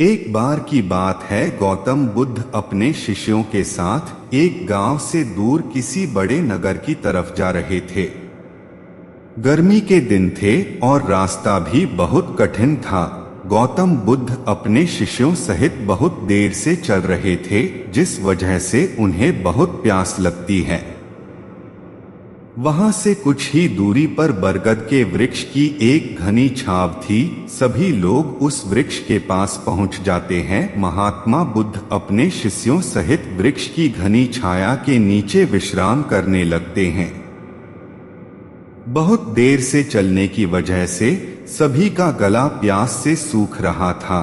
एक बार की बात है, गौतम बुद्ध अपने शिष्यों के साथ एक गांव से दूर किसी बड़े नगर की तरफ जा रहे थे। गर्मी के दिन थे और रास्ता भी बहुत कठिन था। गौतम बुद्ध अपने शिष्यों सहित बहुत देर से चल रहे थे, जिस वजह से उन्हें बहुत प्यास लगती है। वहां से कुछ ही दूरी पर बरगद के वृक्ष की एक घनी छाव थी। सभी लोग उस वृक्ष के पास पहुंच जाते हैं। महात्मा बुद्ध अपने शिष्यों सहित वृक्ष की घनी छाया के नीचे विश्राम करने लगते हैं। बहुत देर से चलने की वजह से सभी का गला प्यास से सूख रहा था।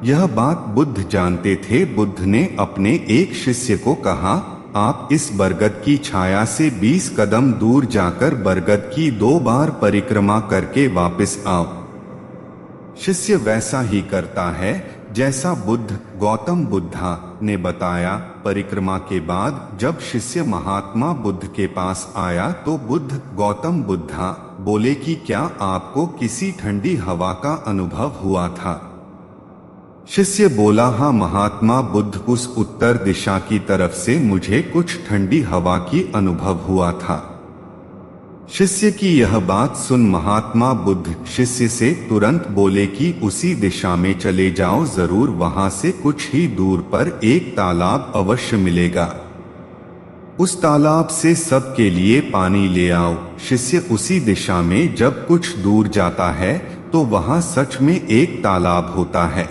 यह बात बुद्ध जानते थे। बुद्ध ने अपने एक शिष्य को कहा, आप इस बरगद की छाया से 20 कदम दूर जाकर बरगद की 2 बार परिक्रमा करके वापस आओ। शिष्य वैसा ही करता है जैसा बुद्ध गौतम बुद्धा ने बताया। परिक्रमा के बाद जब शिष्य महात्मा बुद्ध के पास आया तो बुद्ध गौतम बुद्धा बोले कि क्या आपको किसी ठंडी हवा का अनुभव हुआ था? शिष्य बोला, हाँ महात्मा बुद्ध, उस उत्तर दिशा की तरफ से मुझे कुछ ठंडी हवा की अनुभव हुआ था। शिष्य की यह बात सुन महात्मा बुद्ध शिष्य से तुरंत बोले कि उसी दिशा में चले जाओ, जरूर वहां से कुछ ही दूर पर एक तालाब अवश्य मिलेगा। उस तालाब से सबके लिए पानी ले आओ। शिष्य उसी दिशा में जब कुछ दूर जाता है तो वहां सच में एक तालाब होता है।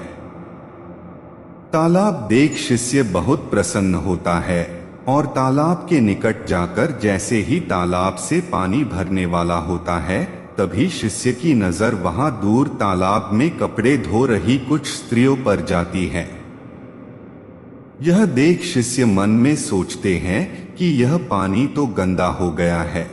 तालाब देख शिष्य बहुत प्रसन्न होता है और तालाब के निकट जाकर जैसे ही तालाब से पानी भरने वाला होता है, तभी शिष्य की नजर वहां दूर तालाब में कपड़े धो रही कुछ स्त्रियों पर जाती है। यह देख शिष्य मन में सोचते हैं कि यह पानी तो गंदा हो गया है।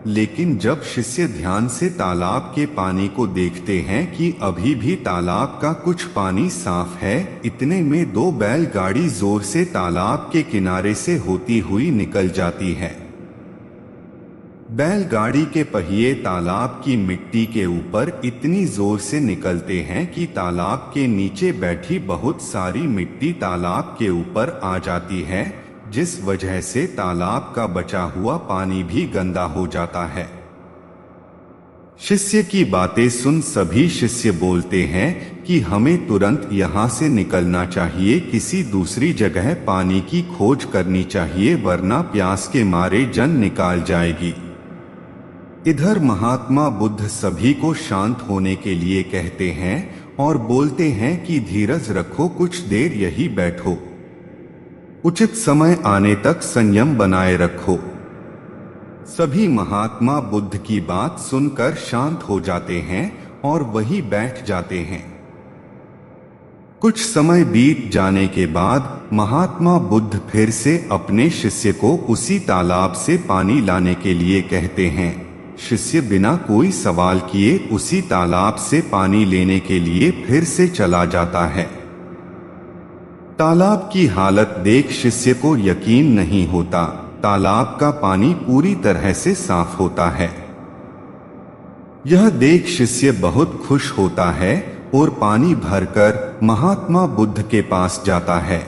लेकिन जब शिष्य ध्यान से तालाब के पानी को देखते हैं कि अभी भी तालाब का कुछ पानी साफ है, इतने में 2 बैलगाड़ी जोर से तालाब के किनारे से होती हुई निकल जाती है। बैलगाड़ी के पहिए तालाब की मिट्टी के ऊपर इतनी जोर से निकलते हैं कि तालाब के नीचे बैठी बहुत सारी मिट्टी तालाब के ऊपर आ जाती है, जिस वजह से तालाब का बचा हुआ पानी भी गंदा हो जाता है। शिष्य की बातें सुन सभी शिष्य बोलते हैं कि हमें तुरंत यहाँ से निकलना चाहिए, किसी दूसरी जगह पानी की खोज करनी चाहिए, वरना प्यास के मारे जान निकाल जाएगी। इधर महात्मा बुद्ध सभी को शांत होने के लिए कहते हैं और बोलते हैं कि धीरज रखो, कुछ देर यही बैठो, उचित समय आने तक संयम बनाए रखो। सभी महात्मा बुद्ध की बात सुनकर शांत हो जाते हैं और वहीं बैठ जाते हैं। कुछ समय बीत जाने के बाद महात्मा बुद्ध फिर से अपने शिष्य को उसी तालाब से पानी लाने के लिए कहते हैं। शिष्य बिना कोई सवाल किए उसी तालाब से पानी लेने के लिए फिर से चला जाता है। तालाब की हालत देख शिष्य को यकीन नहीं होता। तालाब का पानी पूरी तरह से साफ होता है। यह देख शिष्य बहुत खुश होता है और पानी भरकर महात्मा बुद्ध के पास जाता है।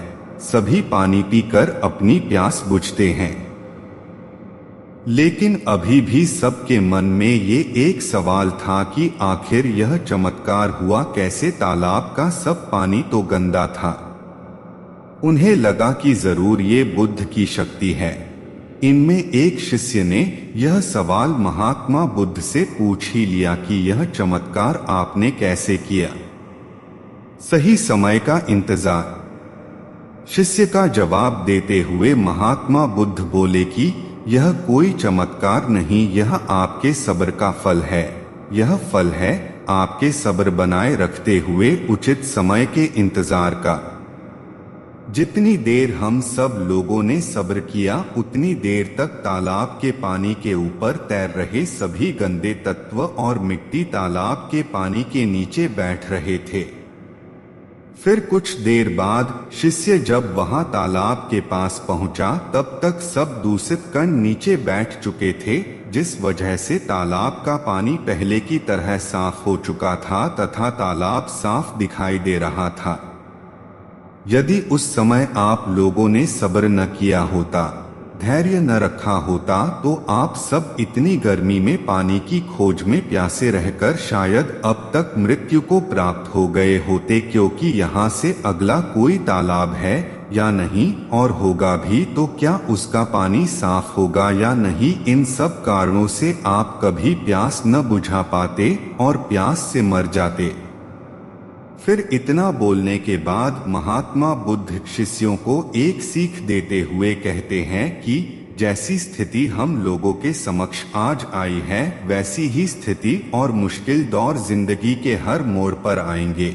सभी पानी पीकर अपनी प्यास बुझते हैं। लेकिन अभी भी सबके मन में ये एक सवाल था कि आखिर यह चमत्कार हुआ कैसे? तालाब का सब पानी तो गंदा था। उन्हें लगा कि जरूर ये बुद्ध की शक्ति है। इनमें एक शिष्य ने यह सवाल महात्मा बुद्ध से पूछ ही लिया कि यह चमत्कार आपने कैसे किया? सही समय का इंतजार। शिष्य का जवाब देते हुए महात्मा बुद्ध बोले कि यह कोई चमत्कार नहीं, यह आपके सब्र का फल है। यह फल है आपके सब्र बनाए रखते हुए उचित समय के इंतजार का। जितनी देर हम सब लोगों ने सब्र किया, उतनी देर तक तालाब के पानी के ऊपर तैर रहे सभी गंदे तत्व और मिट्टी तालाब के पानी के नीचे बैठ रहे थे। फिर कुछ देर बाद शिष्य जब वहां तालाब के पास पहुंचा, तब तक सब दूषित कण नीचे बैठ चुके थे, जिस वजह से तालाब का पानी पहले की तरह साफ हो चुका था तथा तालाब साफ दिखाई दे रहा था। यदि उस समय आप लोगों ने सब्र न किया होता, धैर्य न रखा होता, तो आप सब इतनी गर्मी में पानी की खोज में प्यासे रहकर शायद अब तक मृत्यु को प्राप्त हो गए होते, क्योंकि यहाँ से अगला कोई तालाब है या नहीं, और होगा भी तो क्या उसका पानी साफ होगा या नहीं। इन सब कारणों से आप कभी प्यास न बुझा पाते और प्यास से मर जाते। फिर इतना बोलने के बाद महात्मा बुद्ध शिष्यों को एक सीख देते हुए कहते हैं कि जैसी स्थिति हम लोगों के समक्ष आज आई है, वैसी ही स्थिति और मुश्किल दौर जिंदगी के हर मोड़ पर आएंगे।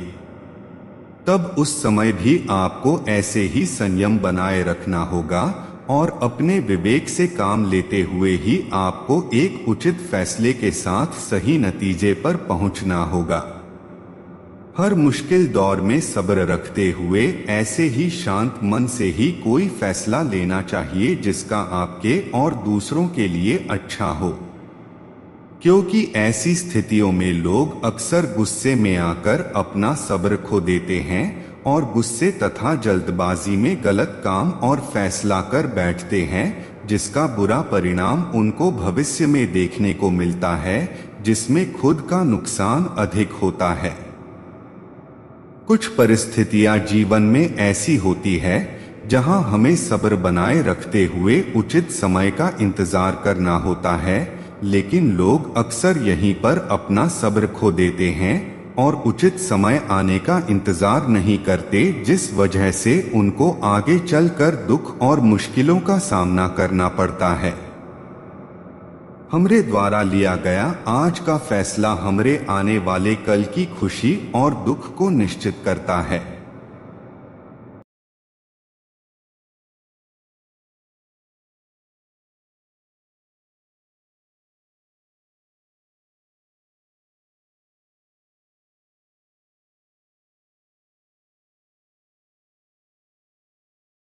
तब उस समय भी आपको ऐसे ही संयम बनाए रखना होगा और अपने विवेक से काम लेते हुए ही आपको एक उचित फैसले के साथ सही नतीजे पर पहुंचना होगा। हर मुश्किल दौर में सब्र रखते हुए ऐसे ही शांत मन से ही कोई फैसला लेना चाहिए जिसका आपके और दूसरों के लिए अच्छा हो, क्योंकि ऐसी स्थितियों में लोग अक्सर गुस्से में आकर अपना सब्र खो देते हैं और गुस्से तथा जल्दबाजी में गलत काम और फैसला कर बैठते हैं, जिसका बुरा परिणाम उनको भविष्य में देखने को मिलता है, जिसमें खुद का नुकसान अधिक होता है। कुछ परिस्थितियां जीवन में ऐसी होती है जहां हमें सब्र बनाए रखते हुए उचित समय का इंतजार करना होता है, लेकिन लोग अक्सर यहीं पर अपना सब्र खो देते हैं और उचित समय आने का इंतजार नहीं करते, जिस वजह से उनको आगे चलकर दुख और मुश्किलों का सामना करना पड़ता है। हमरे द्वारा लिया गया आज का फैसला हमरे आने वाले कल की खुशी और दुख को निश्चित करता है।